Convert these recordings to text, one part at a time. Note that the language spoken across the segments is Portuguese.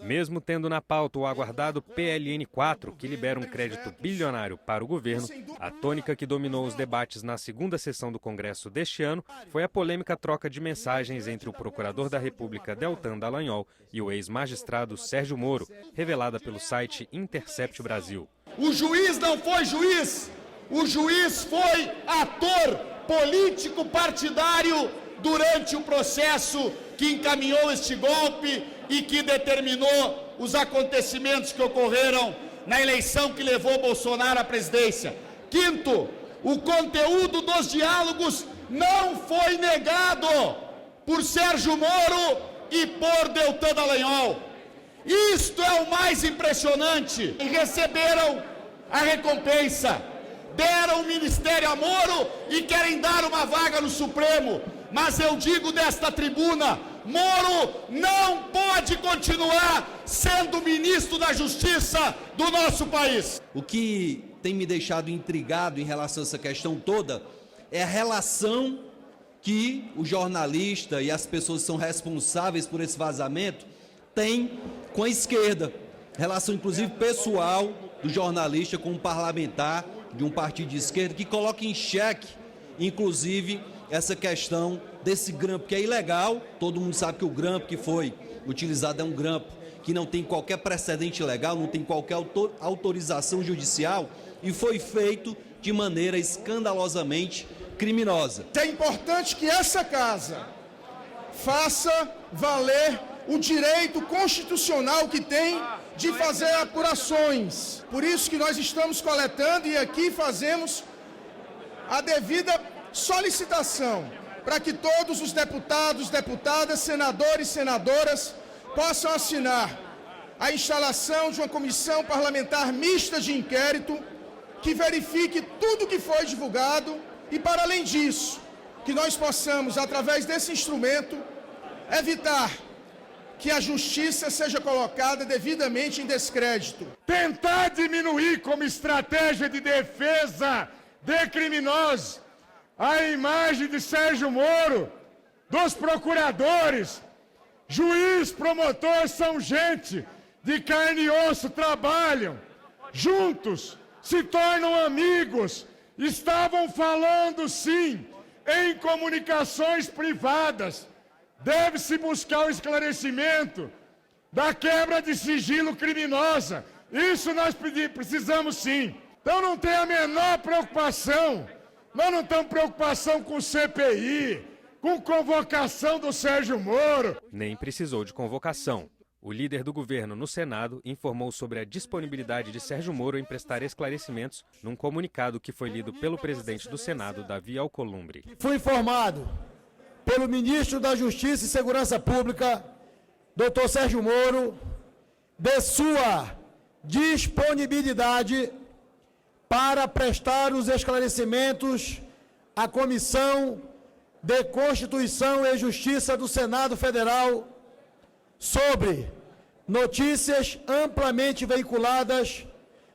Mesmo tendo na pauta o aguardado PLN 4, que libera um crédito bilionário para o governo, a tônica que dominou os debates na segunda sessão do Congresso deste ano foi a polêmica troca de mensagens entre o procurador da República Deltan Dallagnol e o ex-magistrado Sérgio Moro, revelada pelo site Intercept Brasil. O juiz não foi juiz, o juiz foi ator político partidário durante o processo que encaminhou este golpe e que determinou os acontecimentos que ocorreram na eleição que levou Bolsonaro à presidência. Quinto, o conteúdo dos diálogos não foi negado por Sérgio Moro e por Deltan Dallagnol. Isto é o mais impressionante. E receberam a recompensa, deram o ministério a Moro e querem dar uma vaga no Supremo. Mas eu digo desta tribuna, Moro não pode continuar sendo ministro da Justiça do nosso país. O que tem me deixado intrigado em relação a essa questão toda é a relação que o jornalista e as pessoas que são responsáveis por esse vazamento têm com a esquerda. Relação, inclusive, pessoal do jornalista com um parlamentar de um partido de esquerda que coloca em xeque, inclusive, essa questão desse grampo, que é ilegal. Todo mundo sabe que o grampo que foi utilizado é um grampo que não tem qualquer precedente legal, não tem qualquer autorização judicial e foi feito de maneira escandalosamente criminosa. É importante que essa casa faça valer o direito constitucional que tem de fazer apurações. Por isso que nós estamos coletando e aqui fazemos a devida solicitação para que todos os deputados, deputadas, senadores e senadoras possam assinar a instalação de uma comissão parlamentar mista de inquérito que verifique tudo que foi divulgado e, para além disso, que nós possamos, através desse instrumento, evitar que a justiça seja colocada devidamente em descrédito. Tentar diminuir como estratégia de defesa de criminosos a imagem de Sérgio Moro, dos procuradores, juiz, promotor, são gente de carne e osso, trabalham juntos, se tornam amigos, estavam falando sim em comunicações privadas. Deve-se buscar o esclarecimento da quebra de sigilo criminosa. Isso nós precisamos sim. Então não tem a menor preocupação. Nós não temos preocupação com CPI, com convocação do Sérgio Moro. Nem precisou de convocação. O líder do governo no Senado informou sobre a disponibilidade de Sérgio Moro em prestar esclarecimentos num comunicado que foi lido pelo presidente do Senado, Davi Alcolumbre. Fui informado pelo ministro da Justiça e Segurança Pública, Dr. Sérgio Moro, de sua disponibilidade para prestar os esclarecimentos à Comissão de Constituição e Justiça do Senado Federal sobre notícias amplamente veiculadas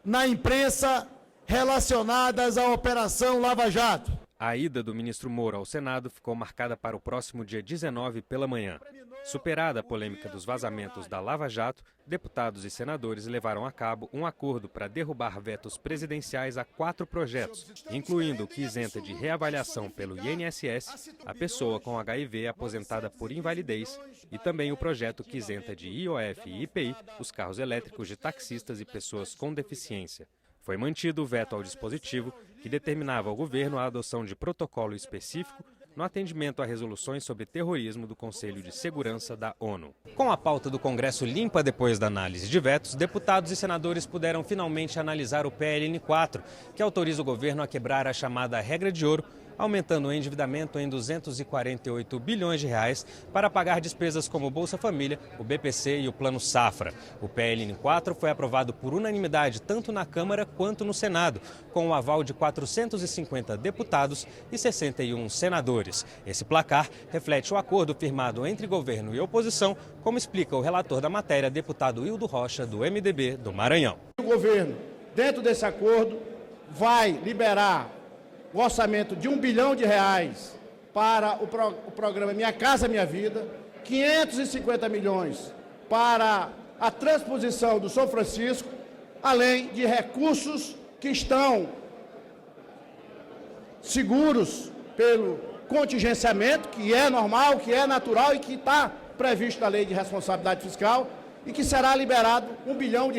na imprensa relacionadas à Operação Lava Jato. A ida do ministro Moro ao Senado ficou marcada para o próximo dia 19 pela manhã. Superada a polêmica dos vazamentos da Lava Jato, deputados e senadores levaram a cabo um acordo para derrubar vetos presidenciais a 4 projetos, incluindo o que isenta de reavaliação pelo INSS a pessoa com HIV aposentada por invalidez e também o projeto que isenta de IOF e IPI os carros elétricos de taxistas e pessoas com deficiência. Foi mantido o veto ao dispositivo que determinava ao governo a adoção de protocolo específico no atendimento a resoluções sobre terrorismo do Conselho de Segurança da ONU. Com a pauta do Congresso limpa depois da análise de vetos, deputados e senadores puderam finalmente analisar o PLN 4, que autoriza o governo a quebrar a chamada regra de ouro, aumentando o endividamento em 248 bilhões de reais para pagar despesas como Bolsa Família, o BPC e o Plano Safra. O PLN 4 foi aprovado por unanimidade tanto na Câmara quanto no Senado, com o aval de 450 deputados e 61 senadores. Esse placar reflete o acordo firmado entre governo e oposição, como explica o relator da matéria, deputado Hildo Rocha, do MDB do Maranhão. O governo, dentro desse acordo, vai liberar o orçamento de R$1 bilhão para o programa Minha Casa Minha Vida, 550 milhões para a transposição do São Francisco, além de recursos que estão seguros pelo contingenciamento, que é normal, que é natural e que está previsto na Lei de Responsabilidade Fiscal, e que será liberado R$ 1 bilhão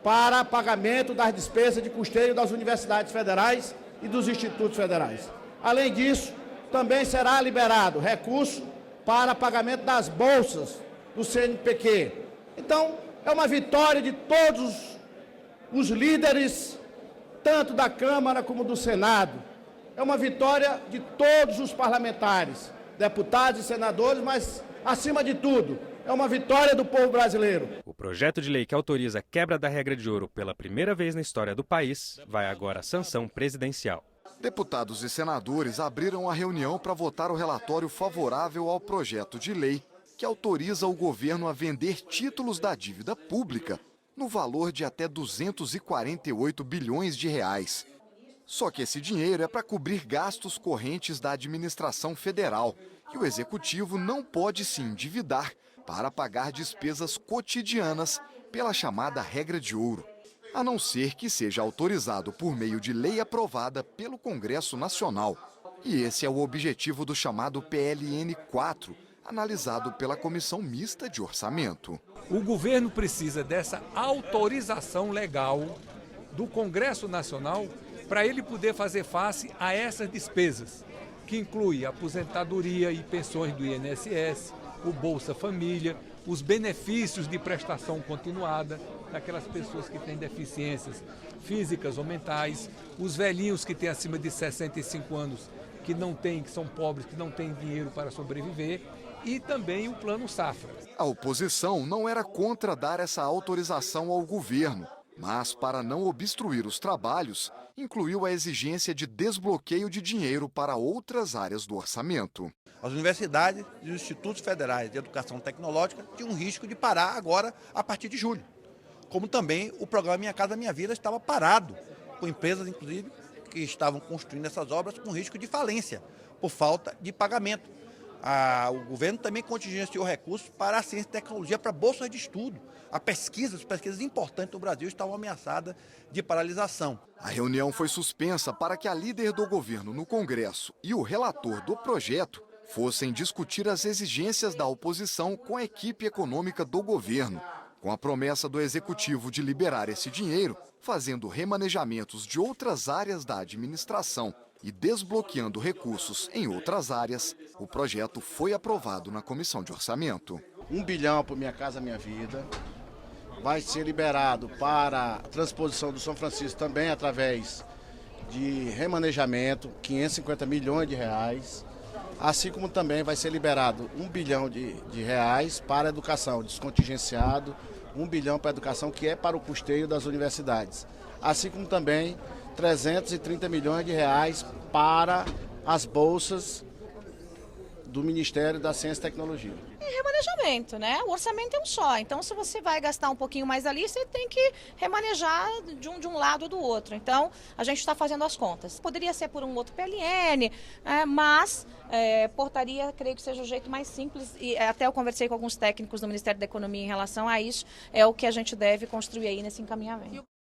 para pagamento das despesas de custeio das universidades federais e dos institutos federais. Além disso, também será liberado recurso para pagamento das bolsas do CNPq. Então, é uma vitória de todos os líderes, tanto da Câmara como do Senado. É uma vitória de todos os parlamentares, deputados e senadores, mas, acima de tudo, é uma vitória do povo brasileiro. O projeto de lei que autoriza a quebra da regra de ouro pela primeira vez na história do país vai agora à sanção presidencial. Deputados e senadores abriram a reunião para votar o relatório favorável ao projeto de lei que autoriza o governo a vender títulos da dívida pública no valor de até 248 bilhões de reais. Só que esse dinheiro é para cobrir gastos correntes da administração federal e o executivo não pode se endividar para pagar despesas cotidianas pela chamada regra de ouro, a não ser que seja autorizado por meio de lei aprovada pelo Congresso Nacional. E esse é o objetivo do chamado PLN 4, analisado pela Comissão Mista de Orçamento. O governo precisa dessa autorização legal do Congresso Nacional para ele poder fazer face a essas despesas, que inclui a aposentadoria e pensões do INSS, o Bolsa Família, os benefícios de prestação continuada daquelas pessoas que têm deficiências físicas ou mentais, os velhinhos que têm acima de 65 anos, que são pobres, que não têm dinheiro para sobreviver, e também o Plano Safra. A oposição não era contra dar essa autorização ao governo, mas para não obstruir os trabalhos, incluiu a exigência de desbloqueio de dinheiro para outras áreas do orçamento. As universidades e os institutos federais de educação tecnológica tinham um risco de parar agora a partir de julho. Como também o programa Minha Casa Minha Vida estava parado, com empresas, inclusive, que estavam construindo essas obras com risco de falência, por falta de pagamento. O governo também contingenciou recursos para a ciência e tecnologia, para bolsas de estudo. As pesquisas importantes do Brasil estavam ameaçadas de paralisação. A reunião foi suspensa para que a líder do governo no Congresso e o relator do projeto fossem discutir as exigências da oposição com a equipe econômica do governo, com a promessa do executivo de liberar esse dinheiro, fazendo remanejamentos de outras áreas da administração e desbloqueando recursos em outras áreas. O projeto foi aprovado na Comissão de Orçamento. 1 bilhão para Minha Casa Minha Vida. Vai ser liberado para a transposição do São Francisco também através de remanejamento, 550 milhões de reais. Assim como também vai ser liberado 1 bilhão de reais para a educação, descontingenciado, 1 bilhão para a educação, que é para o custeio das universidades. Assim como também 330 milhões de reais para as bolsas do Ministério da Ciência e Tecnologia. É remanejamento, né? O orçamento é um só, então se você vai gastar um pouquinho mais ali, você tem que remanejar de um lado ou do outro. Então, a gente está fazendo as contas. Poderia ser por um outro PLN, mas portaria, creio que seja o jeito mais simples, e até eu conversei com alguns técnicos do Ministério da Economia em relação a isso, é o que a gente deve construir aí nesse encaminhamento.